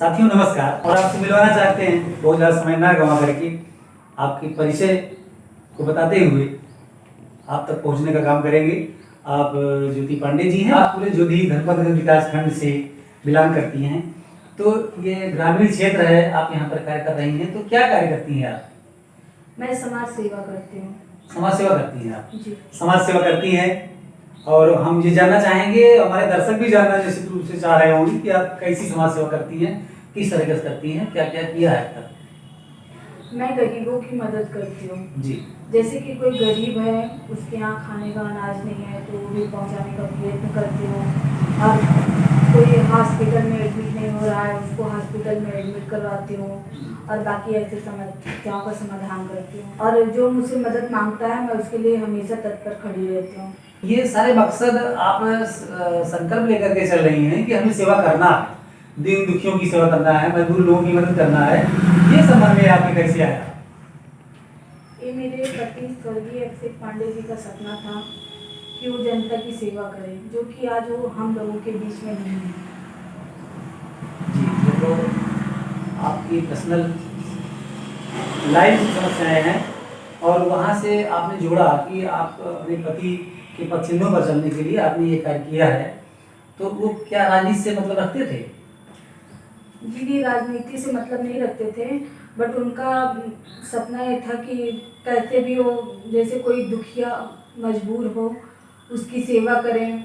साथियों नमस्कार। और आपसे मिलवाना चाहते हैं, बहुत ज़्यादा समय ना गंवा करके आपके परिचय को बताते हुए आप तक पहुंचने का काम करेंगे। आप ज्योति पांडे जी हैं, आप पूरे ज्योति धनपत विकास खंड से बिलोंग करती हैं। तो ये ग्रामीण क्षेत्र है, आप यहाँ पर कार्य कर रही हैं, तो क्या कार्य करती हैं आप? मैं समाज सेवा करती हूँ। समाज सेवा करती हैं आप जी। समाज सेवा करती हैं। और हम ये जानना चाहेंगे, हमारे दर्शक भी जानना निश्चित रूप से चाह रहे होंगे कि आप कैसी समाज सेवा करती हैं, किस तरीके से करती हैं, क्या क्या किया है अब तक? मैं गरीबों की मदद करती हूँ जी। जैसे कि कोई गरीब है, उसके यहाँ खाने का अनाज नहीं है तो वो भी पहुँचाने का प्रयत्न करती हूँ। और कोई हॉस्पिटल में एडमिट नहीं हो रहा है, उसको हॉस्पिटल में एडमिट करवाती हूँ। और बाकी ऐसे समस्याओं का समाधान करती हूँ। और जो मुझसे मदद मांगता है, मैं उसके लिए हमेशा तत्पर खड़ी रहती हूँ। ये सारे मकसद आप संकल्प लेकर के चल रही हैं कि हमें सेवा करना है, दीन दुखियों की सेवा करना है, मजदूर लोगों की मदद करना है। ये संबंध में आपके कैसे आया? ये मेरे पति स्वर्गीय अभिषेक पांडे जी का सपना था कि वो जनता की सेवा करें, जो कि आज वो हम लोगों के बीच में नहीं है। जी, ये तो आपकी पर्सनल लाइफ समस्याएं हैं और वहाँ से आपने जोड़ा कि आप अपने पति के पद चिन्हों पर चलने के लिए आपने ये कार्य किया है। तो वो क्या राजनीति से मतलब रखते थे? जी, राजनीति से मतलब नहीं रखते थे, बट उनका सपना ये था कि कैसे भी हो, जैसे कोई दुखिया मजबूर हो उसकी सेवा करें।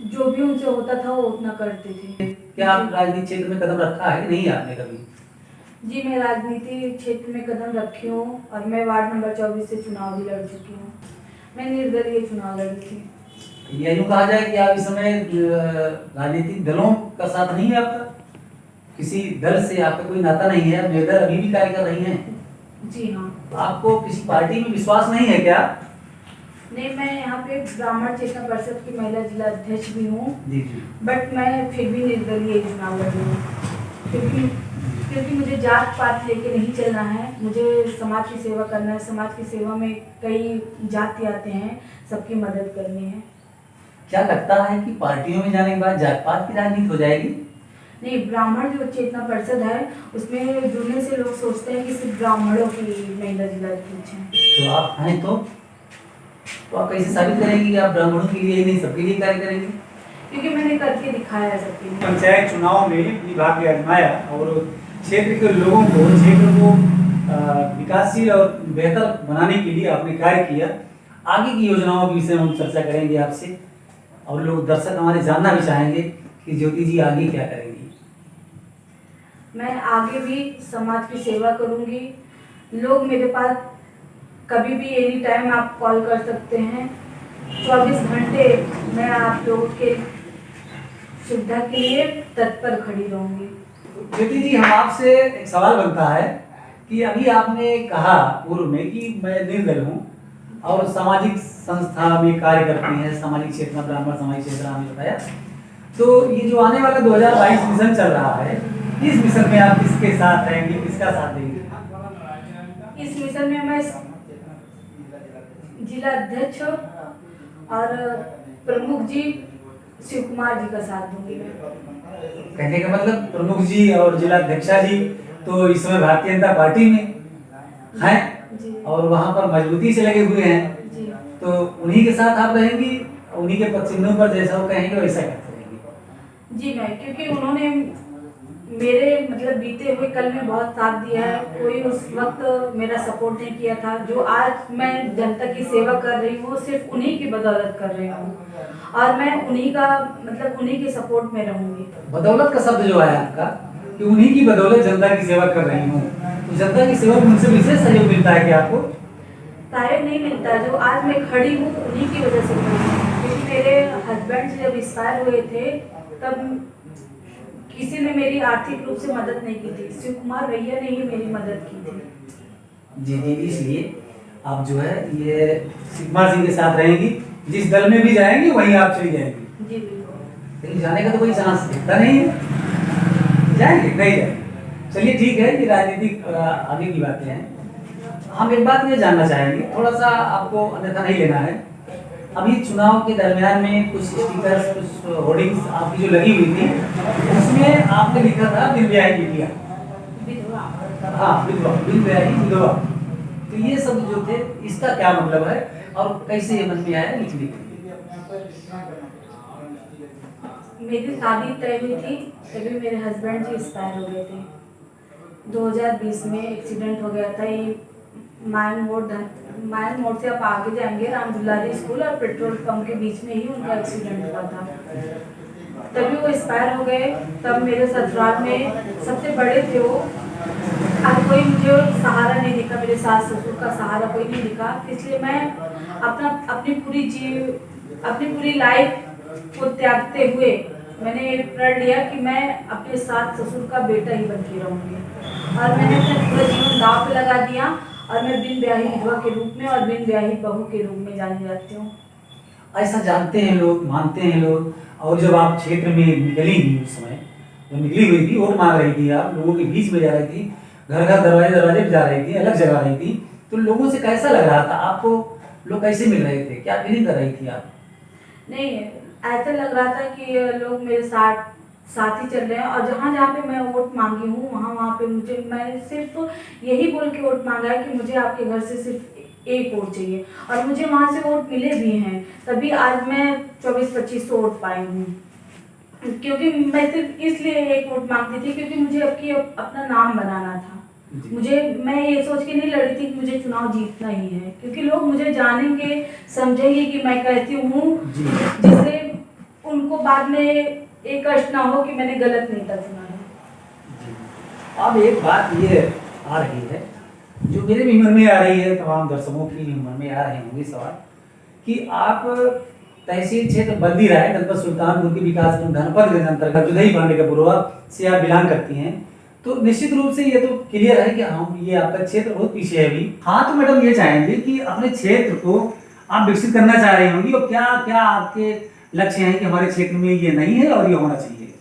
जो भी उनसे होता था वो उतना करते थे। क्या आप राजनीतिक क्षेत्र में कदम रखा है कि नहीं आपने कभी? जी, मैं राजनीति क्षेत्र में कदम रखी हूँ और मैं वार्ड नंबर 24 से चुनाव भी लड़ चुकी हूँ। मैं निर्दलीय चुनाव लड़ी थी। यह यूँ कहा जाए कि आप इस समय राजनीतिक दलों का साथ नहीं है आपका? किसी दल से आपका कोई नाता नहीं है, निर्दल अभी भी कार्य कर रही हैं? जी हाँ। आपको किसी पार्टी में विश्वास नहीं है क्या? नहीं, मैं यहाँ पे ब्राह्मण चेतना परिषद की महिला जिला अध्यक्ष भी हूँ। जी जी। बट मैं फिर भी निर्दलीय चुनाव लड़ी हूँ, क्योंकि मुझे जात पात लेके नहीं चलना है। मुझे समाज की सेवा करना है। समाज की सेवा में कई जाति आते हैं, सबकी मदद करनी है। क्या लगता है कि पार्टियों में जाने के बाद जात पात की राजनीति हो जाएगी? नहीं, ब्राह्मण जो चेतना परिषद है उसमें जुड़ने से लोग सोचते हैं कि सिर्फ ब्राह्मणों की महिला जिला अध्यक्ष है। तो आप हैं तो आप कैसे साबित करेंगे कि आप ब्राह्मणों के लिए ही नहीं सबके लिए कार्य करेंगे? क्योंकि मैंने करके दिखाया है सबके लिए। पंचायत चुनाव में अपनी भाग्य आजमाया और क्षेत्र के लोगों को, क्षेत्र को विकासशील और बेहतर बनाने के लिए आपने कार्य किया। आगे की योजनाओं के विषय में हम चर्चा करेंगे आपसे, और लोग दर्शक हमारे जानना भी चाहेंगे कि ज्योति जी आगे क्या करेंगी। मैं आगे भी समाज की सेवा करूंगी। लोग मेरे पास कभी भी एनी टाइम आप कॉल कर सकते हैं। 24 घंटे मैं आप लोगों के सुविधा के लिए तत्पर खड़ी रहूंगी। ज्योति जी, हम आपसे एक सवाल बनता है कि अभी आपने कहा पूर्व में कि मैं निर्दल हूँ और सामाजिक संस्था में कार्य करती हैं, सामाजिक क्षेत्र में ब्राह्मण सामाजिक क्षेत्र आपने बताया। तो ये जो आने वाला 2022 मिशन चल रहा है, इस मिशन में आप किसके साथ रहेंगे, किसका साथ देंगे? इस मिशन में मैं जिला अध्यक्ष और प्रमुख जी शिव कुमार जी का साथ दूंगी। मैं कहने का मतलब प्रमुख जी और जिला अध्यक्षा जी तो इस समय भारतीय जनता पार्टी में हैं और वहाँ पर मजबूती से लगे हुए हैं जी। तो उन्हीं के साथ आप रहेंगी, उन्हीं के पद चिन्हों पर जैसा वो कहेंगे वैसा करते रहेंगे? जी, मैं क्योंकि उन्होंने मेरे मतलब बीते हुए कल में बहुत साथ दिया है। कोई उस वक्त मेरा सपोर्ट नहीं किया था। जो आज मैं जनता की सेवा कर रही हूँ सिर्फ उन्हीं की बदौलत कर रही हूँ और मैं उन्हीं का मतलब उन्हीं के सपोर्ट में रहूंगी। बदौलत का शब्द जो है आपका कि उन्हीं की बदौलत जनता की सेवा कर रही हूँ, तो जनता की सेवा में उनसे विशेष सहयोग मिलता है क्या आपको? सहयोग नहीं मिलता। जो आज मैं खड़ी हूँ उन्हीं की वजह से खड़ी हूँ, क्योंकि मेरे हस्बैंड जब एक्सपायर हुए थे तब किसी ने मेरी आर्थिक रूप से मदद नहीं की थी। शिव कुमार भैया ने ही मेरी मदद की थी। जी जी, इसलिए आप जो है ये शिव कुमार सिंह के साथ रहेंगी। जिस दल में भी जाएंगी वहीं आप चली जाएंगी? जी बिल्कुल। लेकिन जाने का तो कोई चांस दिखता नहीं है। जाएंगे नहीं जाएंगे? चलिए ठीक है, ये राजनीतिक आगे की बातें हैं। हम एक बात ये जानना चाहेंगे, थोड़ा सा आपको अन्यथा नहीं लेना है। अभी चुनाव के दरमियान में कुछ स्टिकर्स, कुछ होर्डिंग्स आपकी जो लगी हुई थी, उसमें आपने लिखा था बिन ब्याही बिटिया। विधवा। हाँ, विधवा, बिन ब्याही विधवा। तो ये सब जो थे, इसका क्या मतलब है और कैसे ये मन में आया लिखने के लिए? मेरी शादी तय हुई थी तभी मेरे हस्बैंड जी एक्सपायर हो गए थे। 2020 में एक्सीडेंट हो गया था। ये मायन मोड़ से आप आगे जाएंगे रामदुलारी स्कूल और पेट्रोल पंप के बीच में ही उनका एक्सीडेंट हुआ था। तभी वो एक्सपायर हो गए। तब मेरे ससुराल में सबसे बड़े थे वो। अब कोई मुझे सहारा नहीं दिखा, मेरे सास ससुर का सहारा कोई नहीं दिखा। इसलिए मैं अपनी पूरी लाइफ को त्यागते हुए मैंने प्रण लिया कि मैं अपने सास ससुर का बेटा ही बन के रहूँगी। और मैंने अपना पूरा जीवन दांव पे लगा दिया और मैं बिन ब्याही विधवा के रूप में और बिन ब्याही बहू के रूप में जानी जाती हूँ। ऐसा जानते हैं लोग, मानते हैं लोग। और जब आप क्षेत्र में निकली थी, उस समय जब निकली हुई थी, वोट मांग रही थी, आप लोगों के बीच में जा रही थी, घर घर दरवाजे दरवाजे पे जा रही थी, अलग जगह रही थी, तो लोगों से कैसा लग रहा था आपको? लोग कैसे मिल रहे थे, क्या फीलिंग कर रही थी आप? नहीं, ऐसा लग रहा था कि लोग मेरे साथ ही चल रहे हैं। और जहाँ जहाँ पे मैं वोट मांगी हूँ वहाँ पे मैं सिर्फ यही बोल के वोट मांगा है कि मुझे आपके घर से सिर्फ एक वोट चाहिए। और मुझे वहाँ से वोट मिले भी हैं, तभी आज मैं 24-25 वोट पाई हूँ। क्योंकि मैं सिर्फ इसलिए एक वोट मांगती थी क्योंकि मुझे अपना नाम बनाना था। मैं ये सोच के नहीं लड़ी थी कि मुझे चुनाव जीतना ही है, क्योंकि लोग मुझे जानेंगे, समझेंगे कि मैं कैसी हूँ, जिससे उनको बाद में एक कष्ट ना हो कि मैंने गलत नेता चुना है। अब एक बात ये आ रही है जो मेरे भी मन में आ रही है, तमाम दर्शकों की भी मन में आ रहे होंगे सवाल, कि आप तहसील क्षेत्र बल्दी राय जनपद सुल्तानपुर के विकास खंड धनपद के अंतर्गत जुदाई पांडे का पूर्वा से आप बिलोंग करती हैं, तो निश्चित रूप से ये तो क्लियर है कि हाँ, ये आपका क्षेत्र बहुत पीछे है अभी। हाँ, तो मैडम ये चाहेंगे कि अपने क्षेत्र को आप विकसित करना चाह रही होंगी, और क्या क्या आपके लक्ष्य हैं कि हमारे क्षेत्र में ये नहीं है और ये होना चाहिए?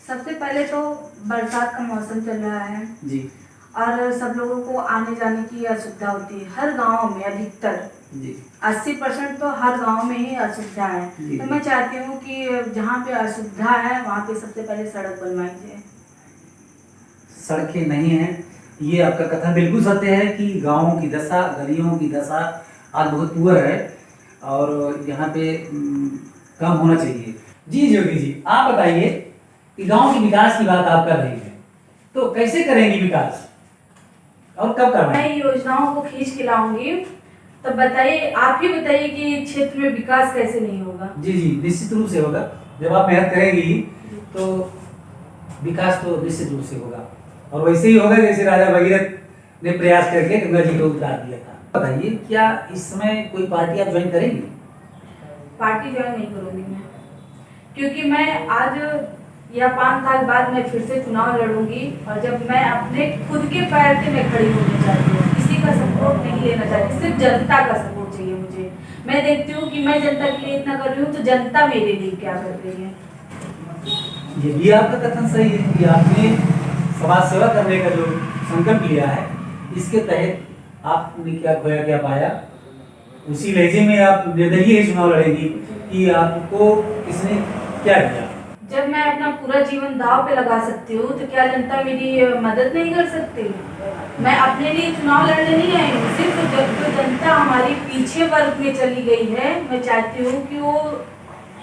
सबसे पहले तो बरसात का मौसम चल रहा है जी, और सब लोगों को आने जाने की असुविधा होती है हर गांव में। अधिकतर जी, 80% तो हर गांव में ही असुविधा है। तो मैं चाहती हूँ कि जहाँ पे असुविधा है वहाँ पे सबसे पहले सड़क बनवाई जाए। सड़कें नहीं हैं, ये आपका कथन बिल्कुल सत्य है कि गाँवों की दशा, गलियों की दशा आज बहुत पुअर है और यहाँ पे काम होना चाहिए। जी ज्योति जी, आप बताइए कि गांव के विकास की बात आप कर रही हैं, तो कैसे करेंगी विकास और कब करवाएंगे? मैं योजनाओं को खींच के लाऊंगी, तो बताइए, आप ही बताइए कि क्षेत्र में विकास कैसे नहीं होगा। जी जी, निश्चित रूप से होगा। जब आप मेहनत करेंगी तो विकास तो निश्चित रूप से होगा, और वैसे ही होगा जैसे राजा भगीरथ ने प्रयास करके गंगा जी को उतार दिया था। बताइए, क्या इस समय कोई पार्टी आप ज्वाइन करेंगी? पार्टी ज्वाइन नहीं करूंगी मैं, क्योंकि मैं आज या 5 साल बाद मैं फिर से चुनाव लड़ूंगी, और जब मैं अपने खुद के पैर पे मैं खड़ी होना चाहती हूँ, किसी का सपोर्ट नहीं लेना चाहती, सिर्फ जनता का सपोर्ट चाहिए मुझे। मैं देखती हूँ कि मैं जनता के लिए इतना कर रही हूँ, तो जनता मेरे लिए क्या कर रही है। ये भी आपका कथन सही है कि आपने समाज सेवा करने का जो संकल्प लिया है, इसके तहत आपने क्या खोया क्या पाया, उसी लहजे में आप निर्दलीय चुनाव लड़ेंगी कि आपको किसने क्या दिया। जब मैं अपना पूरा जीवन दांव पे लगा सकती हूँ, तो क्या जनता मेरी मदद नहीं कर सकती? मैं अपने लिए चुनाव लड़ने नहीं आई हूँ, सिर्फ जो जनता हमारी पीछे वर्ग में चली गई है, मैं चाहती हूँ कि वो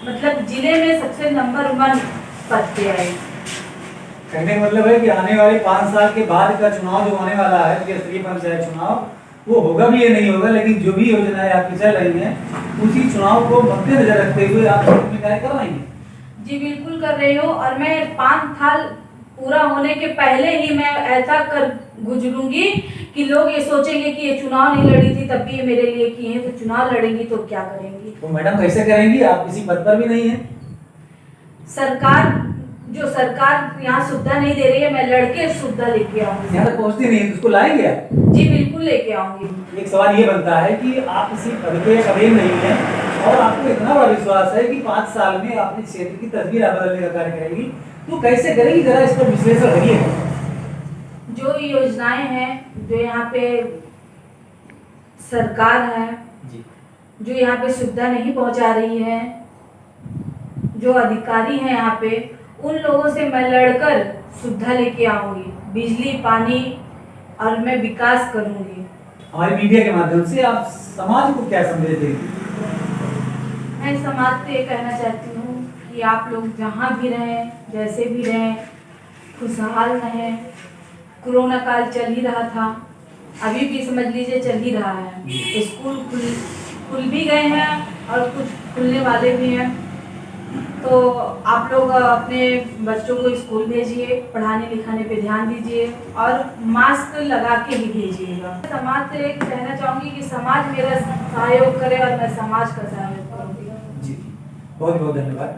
मतलब जिले में सबसे नंबर 1 पद पे आए। कहने का मतलब है कि आने वाले 5 साल के बाद का चुनाव जो होने वाला है, स्तरीय पंचायत चुनाव, वो होगा भी या नहीं होगा, लेकिन जो भी योजनाएं आपकी चल रही हैं, उसी चुनाव को मद्देनजर रखते हुए आप में कार्य करवाएंगे। जी बिल्कुल कर रही हूँ, और मैं 5 साल पूरा होने के पहले ही मैं ऐसा कर गुजरूंगी कि लोग ये सोचेंगे कि ये चुनाव नहीं लड़ी थी तब भी ये मेरे लिए की है, तो चुनाव लड़ेंगी तो क्या करेंगी? तो मैडम कैसे करेंगी? आप किसी पद पर भी नहीं है। सरकार यहाँ सुविधा नहीं दे रही है, मैं लड़के सुविधा लेके आऊंगी। यहाँ तक पहुँचती नहीं है तो उसको लाएंगे आप? जी बिल्कुल लेके आऊंगी। एक सवाल ये बनता है कि आप किसी पद पे कभी नहीं है और आपको इतना बड़ा विश्वास है कि 5 साल में अपने क्षेत्र की तस्वीर आप बदलने का कार्य करेंगी, तो कैसे करेंगी? जरा इस पर विश्लेषण करिए। जो योजनाएं हैं, जो यहाँ पे सरकार है, जी, जो यहाँ पे सुविधा नहीं पहुँचा रही है, जो अधिकारी हैं यहाँ पे, उन लोगों से मैं लड़कर सुविधा लेके आऊँगी, बिजली पानी, और मैं विकास करूँगी। हमारे मीडिया के माध्यम से आप समाज को क्या संदेश देंगे? मैं समाज को ये कहना चाहती हूँ कि आप लोग जहाँ भी रहें, जैसे भी रहें, खुशहाल रहें। कोरोना काल चल ही रहा था, अभी भी समझ लीजिए चल ही रहा है। स्कूल खुल भी गए हैं और कुछ खुलने वाले भी हैं। तो आप लोग अपने बच्चों को स्कूल भेजिए, पढ़ाने लिखाने पे ध्यान दीजिए और मास्क लगा के ही भेजिएगा। समाज से एक कहना चाहूँगी कि समाज मेरा सहयोग करे और मैं समाज का सहयोग करूँगी। जी, बहुत बहुत धन्यवाद।